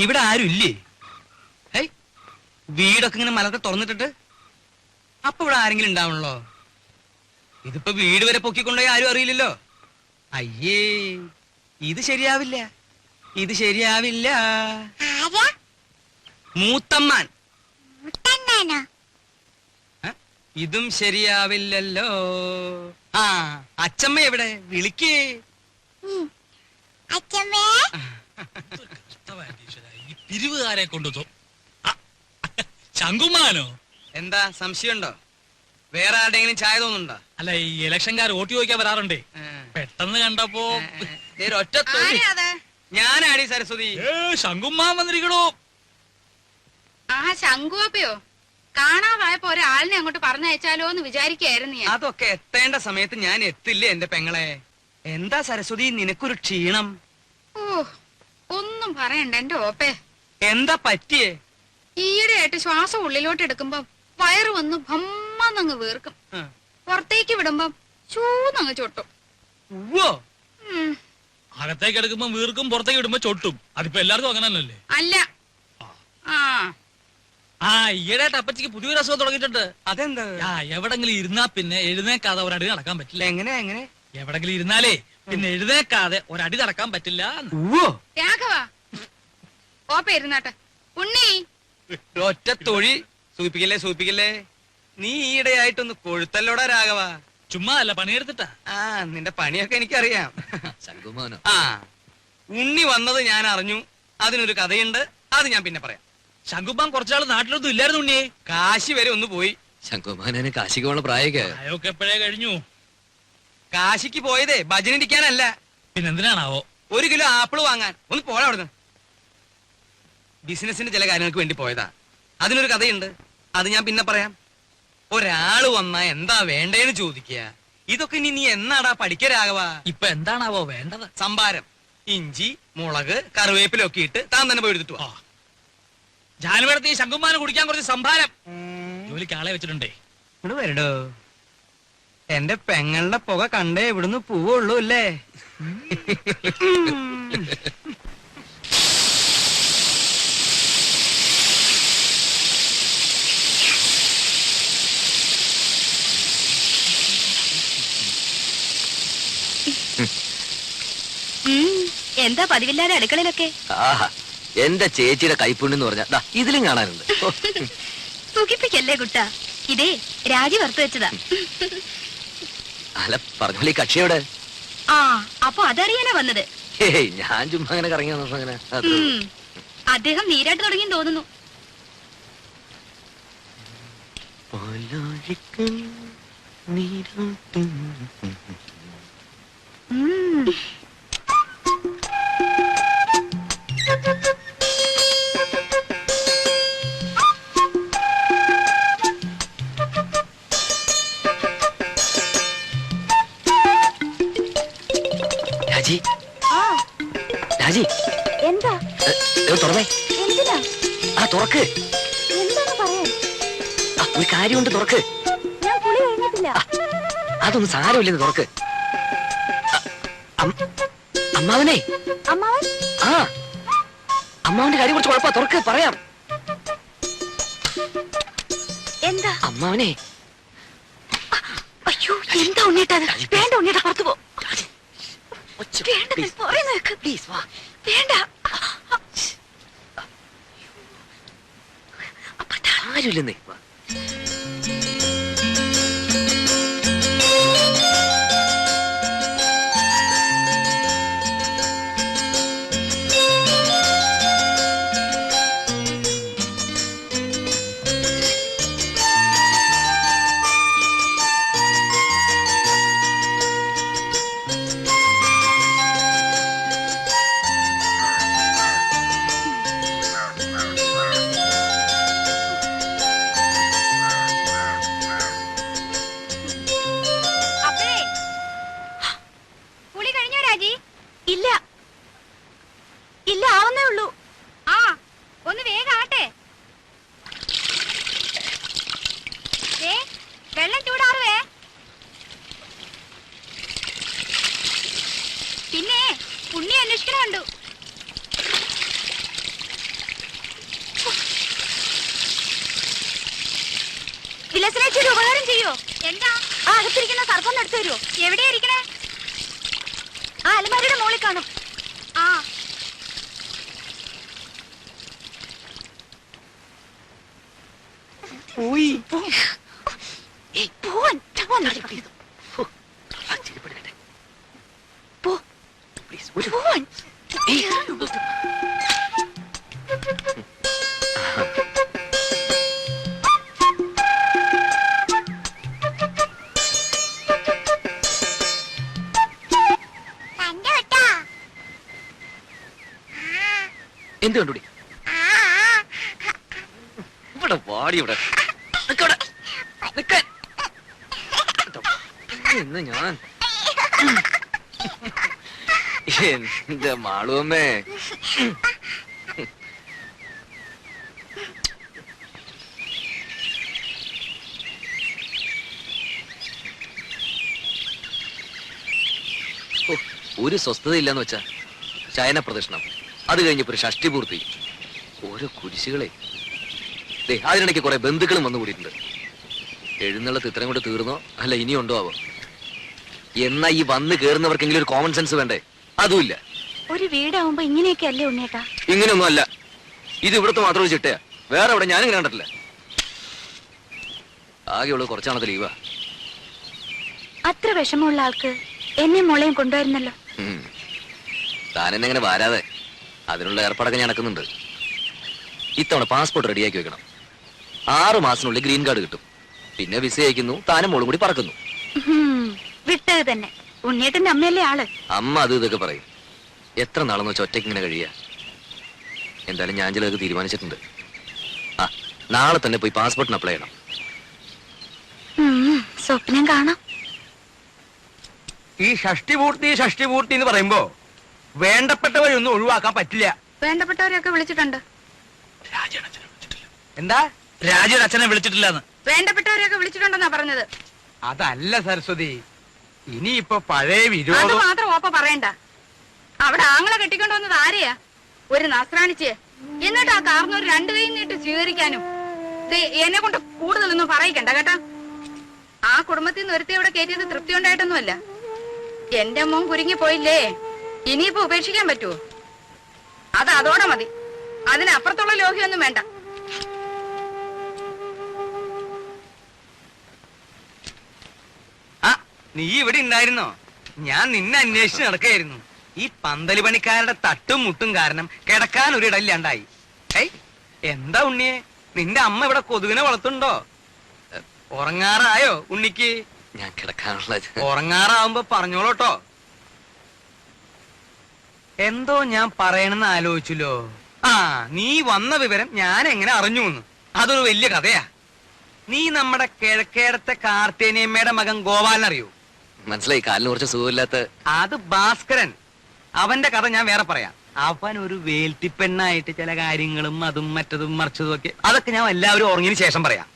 ഇവിടെ ആരും ഇല്ലേ? ഹൈ, വീടൊക്കെ ഇങ്ങനെ മലക്കെ തുറന്നിട്ടിട്ട് അപ്പൊ ഇവിടെ ആരെങ്കിലും ഉണ്ടാവണല്ലോ. ഇതിപ്പോ വീട് വരെ പൊക്കിക്കൊണ്ടോ ആരും അറിയില്ലല്ലോ. അയ്യേ, ഇത് ശരിയാവില്ല, ഇത് ശരിയാവില്ല. മൂത്തമ്മാൻ. ഇതും ശരിയാവില്ലല്ലോ. ആ, അച്ചമ്മ എവിടെ? വിളിക്കേ. ഈ പിരിവുകാരെ കൊണ്ടു ശങ്കുമാനോ? എന്താ സംശയമുണ്ടോ? വേറെ ആരുടെങ്കിലും ചായ തോന്നുന്നുണ്ടോ? അല്ല, ഈ ഇലക്ഷൻകാർ വോട്ട് ചോദിക്കാൻ വരാറുണ്ടേ. പെട്ടെന്ന് കണ്ടപ്പോ ഒറ്റ ഞാനാടി സരസ്വതി. ശങ്കുമാൻ വന്നിരിക്കണോ? ആ, ശങ്കുവപ്പയോ? കാണാതായപ്പോ ഒരാളിനെ അങ്ങോട്ട് പറഞ്ഞയച്ചാലോ എന്ന് വിചാരിക്കായിരുന്നു ഞാൻ. അതൊക്കെ എത്തേണ്ട സമയത്ത് ഞാൻ എത്തില്ലേ എന്റെ പെങ്ങളെ. എന്താ സരസ്വതി നിനക്കൊരു ക്ഷീണം? ഓ, ഒന്നും പറയണ്ട എന്റെ ഓപ്പേ. എന്താ പറ്റിയേ? ഈയിടെയായിട്ട് ശ്വാസം ഉള്ളിലോട്ട് എടുക്കുമ്പോ വയറ് വന്ന് ഭമ്മന്നങ്ങ് വീർക്കും. പുറത്തേക്ക് വിടുമ്പോ ചൂന്നങ്ങ് ചൊട്ടും. അകത്തേക്ക് എടുക്കുമ്പോ വീർക്കും, പുറത്തേക്ക് ഇടുമ്പോ ചൊട്ടും. അതിപ്പോ എല്ലാവർക്കും അങ്ങനെ തന്നെയല്ലേ? അല്ല. ഈയിടെയായിട്ട് അപ്പച്ചിക്ക് പുതിയൊരു അസുഖം തുടങ്ങിയിട്ടുണ്ട്. അതെന്താ? എവിടെങ്കിലും ഇരുന്നാ പിന്നെ എഴുന്നേക്കാതെ ഒരടി നടക്കാൻ പറ്റില്ല. എങ്ങനെ എങ്ങനെ? എവിടെങ്കിലും ഇരുന്നാലേ പിന്നെ എഴുന്നേക്കാതെ ഒരടി നടക്കാൻ പറ്റില്ല. രാഘവ, ഓപ്പ ഇരുന്നാട്ടെ. ഉണ്ണി, ഒറ്റ തൊഴി. സൂപ്പിക്കല്ലേ സൂപ്പിക്കല്ലേ. നീ ഈയിടെയായിട്ടൊന്ന് കൊഴുത്തല്ലോടാ രാഘവ. ചുമ്മാ അല്ല, പണിയെടുത്തിട്ടാ. നിന്റെ പണിയൊക്കെ എനിക്കറിയാം. ശങ്കുമാനോ? ഉണ്ണി വന്നത് ഞാൻ അറിഞ്ഞു. അതിനൊരു കഥയുണ്ട്, അത് ഞാൻ പിന്നെ പറയാം. ശങ്കുമാൻ കുറച്ചാള് നാട്ടിലൊന്നും ഇല്ലായിരുന്നു ഉണ്ണിയെ. കാശി വരെ ഒന്ന് പോയി. ശങ്കുമാനെ കാശിക്ക് പോണ പ്രായമൊക്കെ എപ്പോഴേ കഴിഞ്ഞു. കാശിക്ക് പോയതേ ഭജനിരിക്കാനല്ല, പിന്നെന്തിനാണാവോ? 1 കിലോ ആപ്പിൾ വാങ്ങാൻ. ഒന്ന് പോരാ അവിടുന്ന്. ബിസിനസിന്റെ ചില കാര്യങ്ങൾക്ക് വേണ്ടി പോയതാ. അതിനൊരു കഥയുണ്ട്, അത് ഞാൻ പിന്നെ പറയാം. ഒരാള് വന്നാ എന്താ വേണ്ടേന്ന് ചോദിക്കുക. ഇതൊക്കെ നീ എന്നാടാ പഠിക്കരാകവ? ഇപ്പൊ എന്താണാവോ വേണ്ടത്? സംഭാരം, ഇഞ്ചി, മുളക്, കറിവേപ്പിലൊക്കെ ഇട്ട് താൻ തന്നെ പോയി എടുത്തിട്ട് വാ. ജാനുവരത്തി ശങ്കുമാനെ കുടിക്കാൻ കുറച്ച് സംഭാരം ജോലിക്ക് ആളെ വെച്ചിട്ടുണ്ടേ. ഇവിടെ വരടോ. എന്റെ പെങ്ങളുടെ പുക കണ്ടേ ഇവിടുന്ന് പോവുള്ളൂ അല്ലേ? എന്താ പതിവില്ലാതെ അടുക്കളയിലൊക്കെ? എന്റെ ചേച്ചിയുടെ കൈപ്പുണ്യെന്ന് പറഞ്ഞാ ഇതിലും കാണാനുണ്ട്. സുഖിപ്പിക്കല്ലേ കുട്ട, ഇതേ രാജി വറുത്തു വെച്ചതാ. അല്ല, പറഞ്ഞോളി കക്ഷിയോടെ. അപ്പൊ അതറിയാനാ വന്നത്? ഞാൻ ചുമ്മാ അങ്ങനെ കറങ്ങി വന്നപ്പോ അങ്ങനെ. അദ്ദേഹം നീരാട്ട് തുടങ്ങി തോന്നുന്നു. രാജി, രാജി, എന്താ തുറന്നേ. എന്തിനാ? തുറക്ക്. എന്താണ് പറയാൻ? ഒരു കാര്യമുണ്ട്, തുറക്ക്. ഞാൻ കുളി കഴിഞ്ഞിട്ടില്ല. അതൊന്നും സാരമില്ലെന്ന് തുറക്ക്. അമ്മാവനെ. അമ്മാവൻ? അമ്മാവന്റെ കാര്യം കുറച്ച് കുഴപ്പാ, തുറക്ക്, പറയാം. എന്താ? അമ്മാവനെ. അയ്യോ, എന്താ ഉണ്ണിട്ടത്? വേണ്ട ഉണ്ണിയുടെ പുറത്തു പോ. പ്ലീസ് വാ. വേണ്ട. ആരുമില്ലെന്നേ. വിലസിനേച്ചി ഒരു ഉപകാരം ചെയ്യോ? എന്താ? ആ അകത്തിരിക്കുന്ന സർപ്പം എടുത്തു തരുമോ? എവിടെയാ ഇരിക്കണേ? ആ അലമാരയുടെ മുകളിൽ കാണും. ആ എന്ത് കണ്ടുപിടി ഇവിടെ വാടി ഇവിടെ നിക്കവിടെ. നിക്കാൻ. ഇന്ന് ഞാൻ എന്റെ മാളുവമ്മേ ഒരു സ്വസ്ഥത ഇല്ലെന്ന് വെച്ചാ ശയന പ്രദക്ഷിണം, അത് കഴിഞ്ഞപ്പോ ഒരു ഷഷ്ടി പൂർത്തി, ഓരോ കുരിശുകളെ. അതിനിടയ്ക്ക് കുറെ ബന്ധുക്കളും വന്നു കൂടിയിട്ടുണ്ട്. എഴുന്നള്ളത്ത് ഇത്രയും കൂടെ തീർന്നോ അല്ല ഇനിയുണ്ടോ ആവോ? എന്നാ ഈ വന്ന് കേറുന്നവർക്കെങ്കിലും ഒരു കോമൺ സെൻസ് വേണ്ടേ? അതുമില്ല. ഒരു വീടാവുമ്പോ ഇങ്ങനെയൊക്കെ അല്ലേ ഉണ്ണേട്ടാ? ഇങ്ങനെയൊന്നും അല്ല. ഇത് ഇവിടുത്തെ മാത്രം ഒരു ചിട്ടയാ, വേറെ അവിടെ ഞാനിങ്ങനെ കണ്ടിട്ടില്ല. ആകെയുള്ളത് കുറച്ചാണത് ലീവാ. അത്ര വിഷമമുള്ള ആൾക്ക് എന്നെ മോളെയും കൊണ്ടുവരുന്നല്ലോ. താനെന്നെ ഇങ്ങനെ വരാതെ അതിനുള്ള ഏർപ്പാടൊക്കെ ഞാൻ നടക്കുന്നുണ്ട്. ഇത്തവണ പാസ്പോർട്ട് റെഡിയാക്കി വെക്കണം. 6 മാസത്തിനുള്ളിൽ ഗ്രീൻ കാർഡ് കിട്ടും. പിന്നെ വിസ അയക്കുന്നു, താനും മോളും കൂടി പറക്കുന്നു. വിട്ടത് തന്നെ. ഉണ്ണിയേട്ടന്റെ അമ്മയല്ലേ ആള്. അമ്മ അത് ഇതൊക്കെ പറയും. എത്ര നാളെന്ന് വെച്ചാൽ ഒറ്റയ്ക്ക് ഇങ്ങനെ കഴിയാ. എന്തായാലും ഞാൻ ചിലതൊക്കെ തീരുമാനിച്ചിട്ടുണ്ട്. ആ നാളെ തന്നെ പോയി പാസ്പോർട്ടിന് അപ്ലൈ ചെയ്യണം. സ്വപ്നം കാണാം. ഈ ഷഷ്ടി പൂർത്തി എന്ന് പറയുമ്പോ വേണ്ടപ്പെട്ടവരൊന്നും ഒഴിവാക്കാൻ പറ്റില്ല. വേണ്ടപ്പെട്ടവരെയൊക്കെ വിളിച്ചിട്ടുണ്ട്. എന്താ? രാജയുടെ അച്ഛനെ വിളിച്ചിട്ടില്ലെന്ന്. വേണ്ടപ്പെട്ടവരെയൊക്കെ വിളിച്ചിട്ടുണ്ടെന്നാ പറഞ്ഞത്. അതല്ല സരസ്വതി, ഇനിയിപ്പോ പഴയ അത് വിരോധം മാത്രം ഓപ്പ പറയണ്ട. അവിടെ ആങ്ങളെ കെട്ടിക്കൊണ്ട് വന്നത് ആരെയാ? ഒരു നസ്രാണിച്ച്. എന്നിട്ട് ആ കാർന്നൂർ 2 കൈ നീട്ട് സ്വീകരിക്കാനും. എന്നെ കൊണ്ട് കൂടുതലൊന്നും പറയിക്കണ്ട കേട്ടാ. ആ കുടുംബത്തിൽ നിന്ന് ഒരുത്തി ഇവിടെ കയറ്റിയത് തൃപ്തി ഉണ്ടായിട്ടൊന്നുമല്ല. എന്റെ മോൻ കുരുങ്ങി പോയില്ലേ, ഇനിയിപ്പോ ഉപേക്ഷിക്കാൻ പറ്റുമോ? അത് അതോടെ മതി. അതിനപ്പുറത്തുള്ള ലോഹ്യൊന്നും വേണ്ട. ആ നീ ഇവിടെ ഉണ്ടായിരുന്നോ? ഞാൻ നിന്നെ അന്വേഷിച്ച് നടക്കായിരുന്നു. ഈ പന്തല് പണിക്കാരുടെ തട്ടും മുട്ടും കാരണം കിടക്കാൻ ഒരിടയില്ലാണ്ടായി. എന്താ ഉണ്ണിയെ, നിന്റെ അമ്മ ഇവിടെ കൊതുകിനെ വളർത്തുണ്ടോ? ഉറങ്ങാറായോ ഉണ്ണിക്ക്? ഞാൻ കിടക്കാനുള്ള ഉറങ്ങാറാവുമ്പോ പറഞ്ഞോളൂട്ടോ. എന്തോ ഞാൻ പറയണെന്ന് ആലോചിച്ചല്ലോ. ആ നീ വന്ന വിവരം ഞാൻ എങ്ങനെ അറിഞ്ഞു എന്ന്, അതൊരു വലിയ കഥയാ. നീ നമ്മുടെ കിഴക്കേടത്തെ കാർത്തേനിയമ്മയുടെ മകൻ ഗോപാലൻ അറിയോ? മനസ്സിലായി. കാലിന് കുറച്ച് സുഖമില്ലാത്ത. അത് ഭാസ്കരൻ. അവന്റെ കഥ ഞാൻ വേറെ പറയാം. അവൻ ഒരു വേൽത്തിപ്പെണ്ണായിട്ട് ചില കാര്യങ്ങളും അതും മറ്റതും മറിച്ചതും ഒക്കെ, അതൊക്കെ ഞാൻ എല്ലാവരും ഉറങ്ങിയതിന് ശേഷം പറയാം.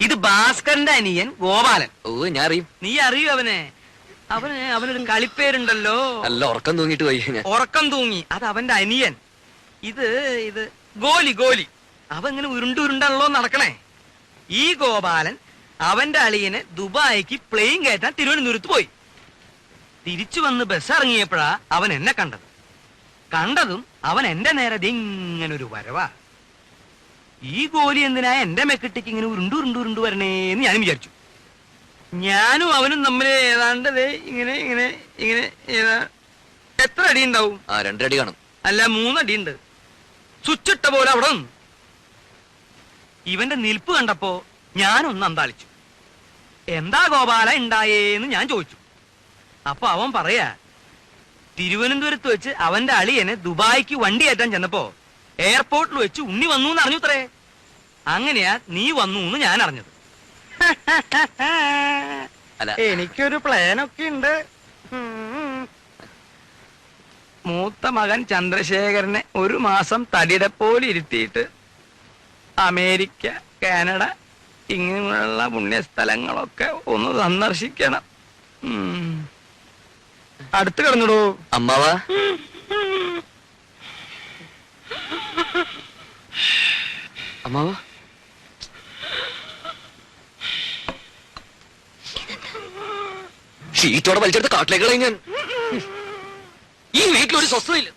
ഇത് ഭാസ്കരന്റെ അനിയൻ ഗോപാലൻ. ഓ ഞാൻ അറിയും. നീ അറിയൂ അവനെ? അവനൊരു കളിപ്പേരുണ്ടല്ലോ. നല്ല ഉറക്കം തൂങ്ങിട്ട് പോയി ഞാൻ. ഉറക്കം തൂങ്ങി. അത് അവന്റെ അനിയൻ. ഇത് ഗോലി. അവൻ ഇങ്ങനെ ഉരുണ്ടാണല്ലോ നടക്കണേ. ഈ ഗോപാലൻ അവന്റെ അളിയനെ ദുബായിക്ക് പ്ലെയിൻ കയറ്റാൻ തിരുവനന്തപുരത്ത് പോയി. തിരിച്ചു വന്ന് ബസ് ഇറങ്ങിയപ്പോഴാ അവൻ എന്നെ കണ്ടതും അവൻ എന്റെ നേരെ ഇങ്ങനൊരു വരവാ. ഈ ഗോലി എന്തിനാ എന്റെ മെക്കിട്ടേക്ക് ഇങ്ങനെ ഉരുണ്ടു വരണേന്ന് ഞാനും വിചാരിച്ചു. ഞാനും അവനും തമ്മിൽ ഏതാണ്ട് ഇങ്ങനെ എത്ര അടി ഉണ്ടാവും? 2 അടി കാണും. അല്ല 3 അടി ഉണ്ട്. സ്വിച്ചിട്ട പോലെ അവിടെ നിന്ന്. ഇവന്റെ നിൽപ്പ് കണ്ടപ്പോ ഞാനൊന്ന് അന്താളിച്ചു. എന്താ ഗോപാല ഉണ്ടായേന്ന് ഞാൻ ചോദിച്ചു. അപ്പൊ അവൻ പറയാ, തിരുവനന്തപുരത്ത് വെച്ച് അവന്റെ അളിയനെ ദുബായിക്ക് വണ്ടി കയറ്റാൻ ചെന്നപ്പോ എയർപോർട്ടിൽ വെച്ച് ഉണ്ണി വന്നു എന്ന് അറിഞ്ഞുത്രേ. അങ്ങനെയാ നീ വന്നു എന്ന് ഞാൻ അറിഞ്ഞത്. എനിക്കൊരു പ്ലാനൊക്കെ ഉണ്ട്. മൂത്ത മകൻ ചന്ദ്രശേഖരനെ 1 മാസം തടിയുടെ പോലെ ഇരുത്തിയിട്ട് അമേരിക്ക, കാനഡ ഇങ്ങനെയുള്ള പുണ്യസ്ഥലങ്ങളൊക്കെ ഒന്ന് സന്ദർശിക്കണം. അടുത്ത് കിടന്നിടൂ അമ്മാവാ. അമ്മാവാ ഷീറ്റോടെ വലിച്ചെടുത്ത് കാട്ടിലേക്ക് കളയും ഞാൻ. ഈ വീട്ടിലൊരു സ്വസ്ഥതയില്ല.